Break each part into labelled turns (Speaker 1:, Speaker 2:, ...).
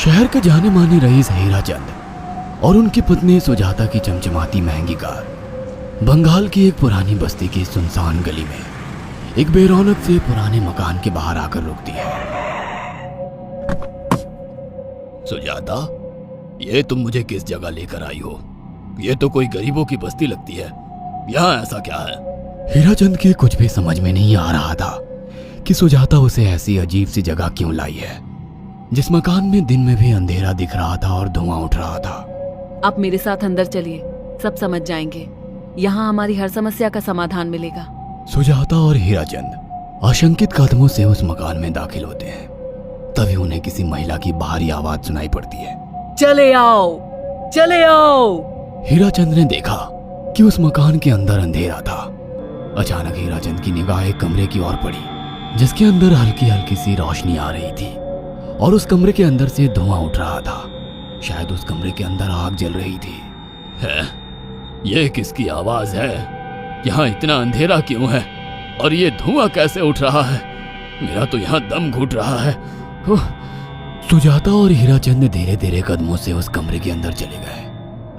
Speaker 1: शहर के जाने माने रईस हीरा चंद और उनकी पत्नी सुजाता की चमचमाती महंगी कार बंगाल की एक पुरानी बस्ती की सुनसान गली में एक बेरौनक से पुराने मकान के बाहर आकर रुकती है। सुजाता, ये तुम मुझे किस जगह लेकर आई हो? ये तो कोई गरीबों की बस्ती लगती है, यहाँ ऐसा क्या है? हीरा चंद के कुछ भी समझ में नहीं आ रहा था कि सुजाता उसे ऐसी अजीब सी जगह क्यों लाई है, जिस मकान में दिन में भी अंधेरा दिख रहा था और धुआं उठ रहा था।
Speaker 2: आप मेरे साथ अंदर चलिए, सब समझ जाएंगे। यहाँ हमारी हर समस्या का समाधान मिलेगा।
Speaker 1: सुजाता और हीरा चंद आशंकित कदमों से उस मकान में दाखिल होते हैं। तभी उन्हें किसी महिला की बाहरी आवाज सुनाई पड़ती है।
Speaker 2: चले आओ, चले आओ।
Speaker 1: हीरा चंद ने देखा कि उस मकान के अंदर अंधेरा था। अचानक हीरा चंद की निगाह एक कमरे की ओर पड़ी, जिसके अंदर हल्की हल्की सी रोशनी आ रही थी और उस कमरे के अंदर से धुआं उठ रहा था। शायद उस कमरे के अंदर आग जल रही थी। है? ये किसकी आवाज है? यहाँ इतना अंधेरा क्यों है और ये धुआं कैसे उठ रहा है? मेरा तो यहाँ दम घुट रहा है। सुजाता और हीरा चंद धीरे धीरे कदमों से उस कमरे के अंदर चले गए।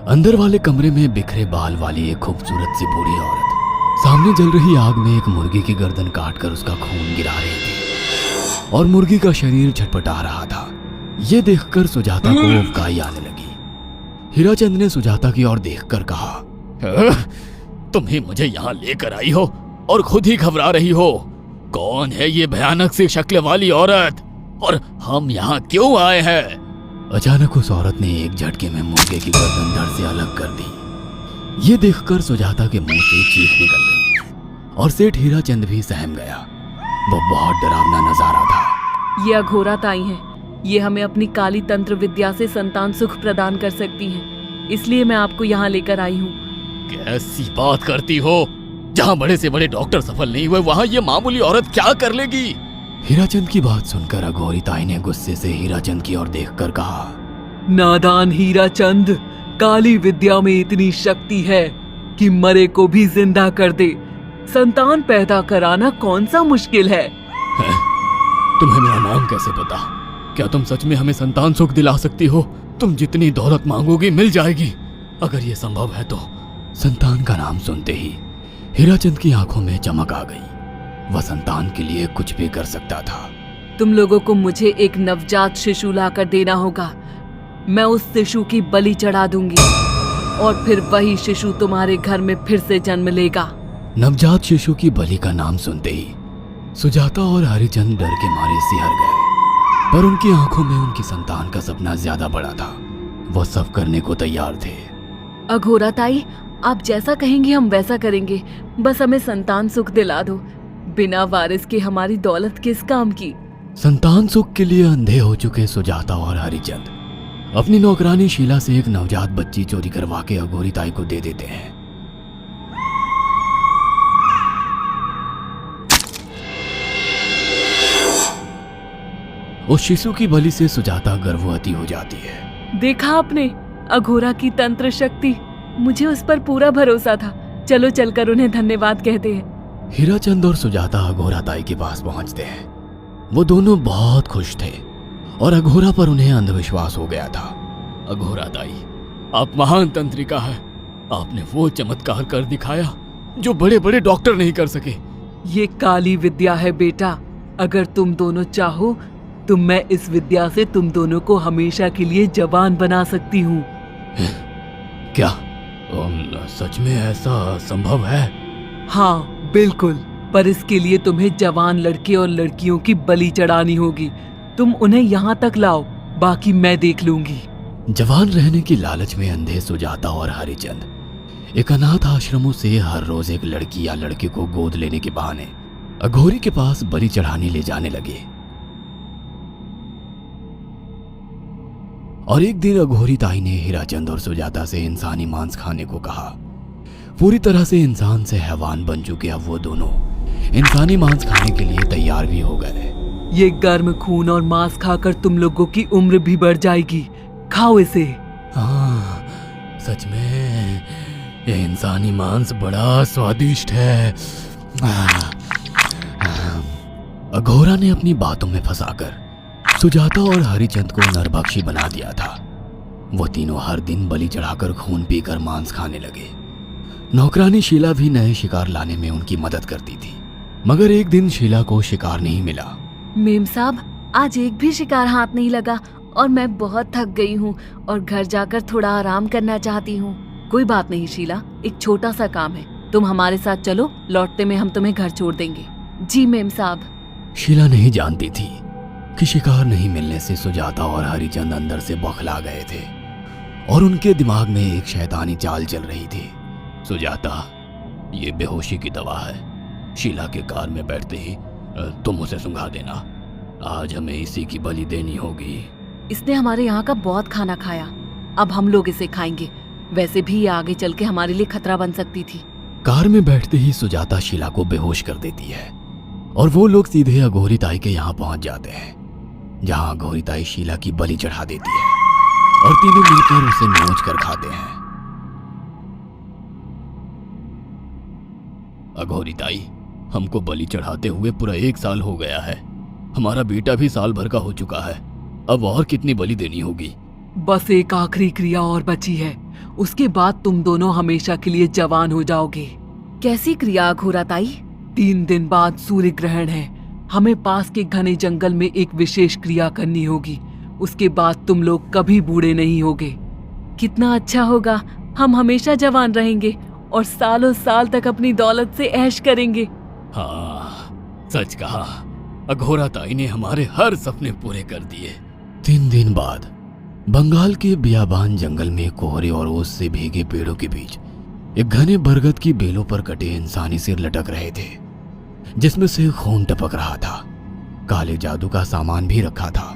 Speaker 1: अंदर वाले कमरे में बिखरे बाल वाली एक खूबसूरत सी बूढ़ी औरत सामने जल रही आग में एक मुर्गी की गर्दन काटकर उसका खून गिरा रही थी और मुर्गी का शरीर छटपटा रहा था। ये देखकर सुजाता को उबकाई आने लगी। हीरा चंद ने सुजाता की ओर देखकर कहा, तुम ही मुझे यहाँ लेकर आई हो और खुद ही घबरा रही हो। कौन है ये भयानक सी शक्ल वाली औरत और हम यहाँ क्यों आए हैं? अचानक उस औरत ने एक झटके में मुर्गे की गर्दन धड़ से अलग कर दी। ये देखकर सुजाता के मुंह से चीख निकल गई और सेठ हीरा चंद भी सहम गया। वो बहुत डरावना नजारा था।
Speaker 2: ये अघोरा ताई हैं। ये हमें अपनी काली तंत्र विद्या से संतान सुख प्रदान कर सकती हैं। इसलिए मैं आपको यहाँ लेकर आई हूँ।
Speaker 1: कैसी बात करती हो? जहाँ बड़े से बड़े डॉक्टर सफल नहीं हुए, वहाँ ये मामूली औरत क्या कर लेगी? हीराचंद की बात सुनकर अघोरी ताई ने गुस्से से हीराचंद की ओर देखकर कहा,
Speaker 3: नादान हीराचंद, काली विद्या में इतनी शक्ति है कि मरे को भी जिंदा कर दे। संतान पैदा कराना कौन सा मुश्किल है?
Speaker 1: तुम्हें मेरा नाम कैसे पता? क्या तुम सच में हमें संतान सुख दिला सकती हो? तुम जितनी दौलत मांगोगी मिल जाएगी, अगर ये संभव है तो। संतान का नाम सुनते ही हीराचंद की आंखों में चमक आ गई। वह संतान के लिए कुछ भी कर सकता था।
Speaker 2: तुम लोगों को मुझे एक नवजात शिशु लाकर देना होगा। मैं उस शिशु की बलि चढ़ा दूंगी और फिर वही शिशु तुम्हारे घर में फिर से जन्म लेगा।
Speaker 1: नवजात शिशु की बलि का नाम सुनते ही सुजाता और हरिचंद डर के मारे सिहर गए, पर उनकी आंखों में उनकी संतान का सपना ज्यादा बड़ा था। वो सब करने को तैयार थे।
Speaker 2: अघोरा ताई, आप जैसा कहेंगे हम वैसा करेंगे। बस हमें संतान सुख दिला दो। बिना वारिस के हमारी दौलत किस काम की?
Speaker 1: संतान सुख के लिए अंधे हो चुके सुजाता और हरिचंद अपनी नौकरानी शीला से एक नवजात बच्ची चोरी करवा के अघोरी ताई को दे देते हैं। उस शिशु की बलि से सुजाता गर्भवती हो जाती है।
Speaker 2: देखा आपने अघोरा की तंत्र शक्ति? मुझे उस पर पूरा भरोसा था। चलो चलकर उन्हें धन्यवाद कहते हैं।
Speaker 1: हीराचंद और सुजाता अघोरा ताई के पास पहुंचते हैं। वो दोनों बहुत खुश थे और अघोरा पर उन्हें अंधविश्वास हो गया था। अघोरा ताई, आप महान तंत्रिका है। आपने वो चमत्कार कर दिखाया जो बड़े बड़े डॉक्टर नहीं कर सके।
Speaker 3: ये काली विद्या है बेटा। अगर तुम दोनों चाहो तो मैं इस विद्या से तुम दोनों को हमेशा के लिए जवान बना सकती हूँ।
Speaker 1: क्या सच में ऐसा संभव है?
Speaker 3: हाँ बिल्कुल, पर इसके लिए तुम्हें जवान लड़के और लड़कियों की बलि चढ़ानी होगी। तुम उन्हें यहाँ तक लाओ, बाकी मैं देख लूंगी।
Speaker 1: जवान रहने की लालच में अंधे सुजाता और हरिचंद एक अनाथ आश्रमों से हर रोज एक लड़की या लड़के को गोद लेने के बहाने अघोरी के पास बलि चढ़ाने ले जाने लगे। और एक दिन अघोरी ताई ने हीराचंद और सुजाता से इंसानी मांस खाने को कहा। पूरी तरह से इंसान से हैवान बन चुके अब वो दोनों इंसानी मांस खाने के लिए तैयार भी हो गए।
Speaker 3: ये गर्म खून और मांस खाकर तुम लोगों की उम्र भी बढ़ जाएगी। खाओ इसे।
Speaker 1: हाँ, सच में ये इंसानी मांस बड़ा स्वादिष्ट है। अघोरा ने अपनी बातों में फंसाकर सुजाता और हरिचंद को नरभक्षी बना दिया था। वो तीनों हर दिन बलि चढ़ाकर खून पीकर मांस खाने लगे। नौकरानी शीला भी नए शिकार लाने में उनकी मदद करती थी, मगर एक दिन शीला को शिकार नहीं मिला।
Speaker 2: मेम साहब, आज एक भी शिकार हाथ नहीं लगा और मैं बहुत थक गई हूँ और घर जाकर थोड़ा आराम करना चाहती हूँ। कोई बात नहीं शीला, एक छोटा सा काम है, तुम हमारे साथ चलो, लौटते में हम तुम्हें घर छोड़ देंगे। जी मेम साहब।
Speaker 1: शीला नहीं जानती थी कि शिकार नहीं मिलने से सुजाता और हरिचंद अंदर से बौखला गए थे और उनके दिमाग में एक शैतानी चाल चल रही थी। सुजाता, ये बेहोशी की दवा है। शीला के कार में बैठते ही तुम उसे सुंघा देना। आज हमें इसी की बलि देनी होगी।
Speaker 2: इसने हमारे यहाँ का बहुत खाना खाया, अब हम लोग इसे खाएंगे। वैसे भी ये आगे चल के हमारे लिए खतरा बन सकती थी।
Speaker 1: कार में बैठते ही सुजाता शीला को बेहोश कर देती है और वो लोग सीधे अघोरी ताई के यहाँ पहुंच जाते हैं, जहाँ अघोरी ताई शीला की बलि चढ़ा देती है और तीनों मिलकर उसे नोच कर खाते हैं। अघोरी ताई, हमको बलि चढ़ाते हुए पूरा 1 साल हो गया है। हमारा बेटा भी साल भर का हो चुका है। अब और कितनी बलि देनी होगी?
Speaker 3: बस एक आखिरी क्रिया और बची है, उसके बाद तुम दोनों हमेशा के लिए जवान हो जाओगे।
Speaker 2: कैसी क्रिया अघोरा ताई?
Speaker 3: 3 दिन बाद सूर्य ग्रहण है। हमें पास के घने जंगल में एक विशेष क्रिया करनी होगी। उसके बाद तुम लोग कभी बूढ़े नहीं होगे।
Speaker 2: कितना अच्छा होगा, हम हमेशा जवान रहेंगे और सालों साल तक अपनी दौलत से ऐश करेंगे।
Speaker 1: हाँ, सच कहा। अघोरा ताई ने हमारे हर सपने पूरे कर दिए। 3 दिन बाद बंगाल के बियाबान जंगल में कोहरे और ओस से भीगे पेड़ों के बीच एक घने बरगद की बेलों पर कटे इंसानी सिर लटक रहे थे, जिसमें से खून टपक रहा था। काले जादू का सामान भी रखा था।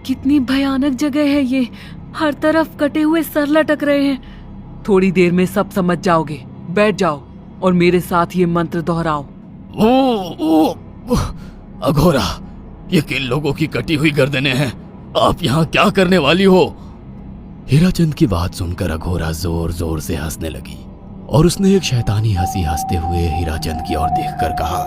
Speaker 2: कितनी भयानक जगह है ये, हर तरफ कटे हुए सर लटक रहे हैं।
Speaker 3: थोड़ी देर में सब समझ जाओगे। बैठ जाओ और मेरे साथ ये मंत्र दोहराओ।
Speaker 1: ओ, अघोरा, ये किन लोगों की कटी हुई गर्दनें हैं? आप यहाँ क्या करने वाली हो? हीराचंद की बात सुनकर अघोरा जोर जोर से हंसने लगी और उसने एक शैतानी हंसी हंसते हुए हीराचंद की ओर देखकर कहा,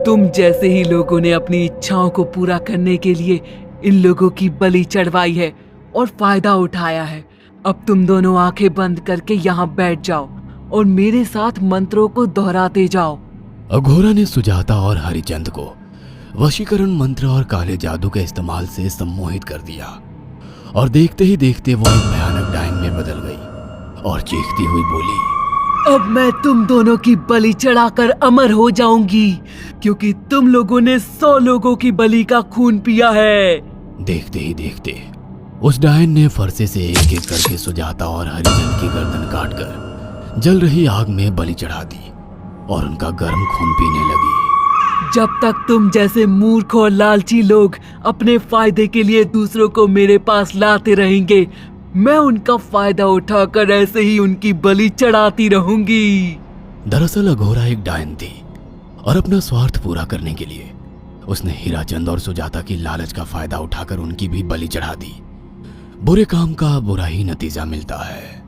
Speaker 3: तुम जैसे ही लोगों ने अपनी इच्छाओं को पूरा करने के लिए इन लोगों की बलि चढ़वाई है और फायदा उठाया है। अब तुम दोनों आंखें बंद करके यहाँ बैठ जाओ और मेरे साथ मंत्रों को दोहराते जाओ।
Speaker 1: अघोरा ने सुजाता और हरिचंद को वशीकरण मंत्र और काले जादू के इस्तेमाल से सम्मोहित कर दिया और देखते ही देखते वो एक भयानक डायन में बदल गई और चीखती हुई बोली,
Speaker 3: अब मैं तुम दोनों की बलि चढ़ाकर अमर हो जाऊंगी, क्योंकि तुम लोगों ने 100 लोगों की बलि का खून पिया है।
Speaker 1: देखते ही देखते उस डायन ने फरसे से एक एक करके सुजाता और हरिचंद की गर्दन काटकर जल रही आग में बलि चढ़ा दी और उनका गर्म खून पीने लगी।
Speaker 3: जब तक तुम जैसे मूर्ख और लालची लोग अपने फायदे के लिए दूसरों को मेरे पास लाते रहेंगे, मैं उनका फायदा उठाकर ऐसे ही उनकी बलि चढ़ाती रहूंगी।
Speaker 1: दरअसल अघोरा एक डायन थी और अपना स्वार्थ पूरा करने के लिए उसने हीराचंद और सुजाता की लालच का फायदा उठाकर उनकी भी बलि चढ़ा दी। बुरे काम का बुरा ही नतीजा मिलता है।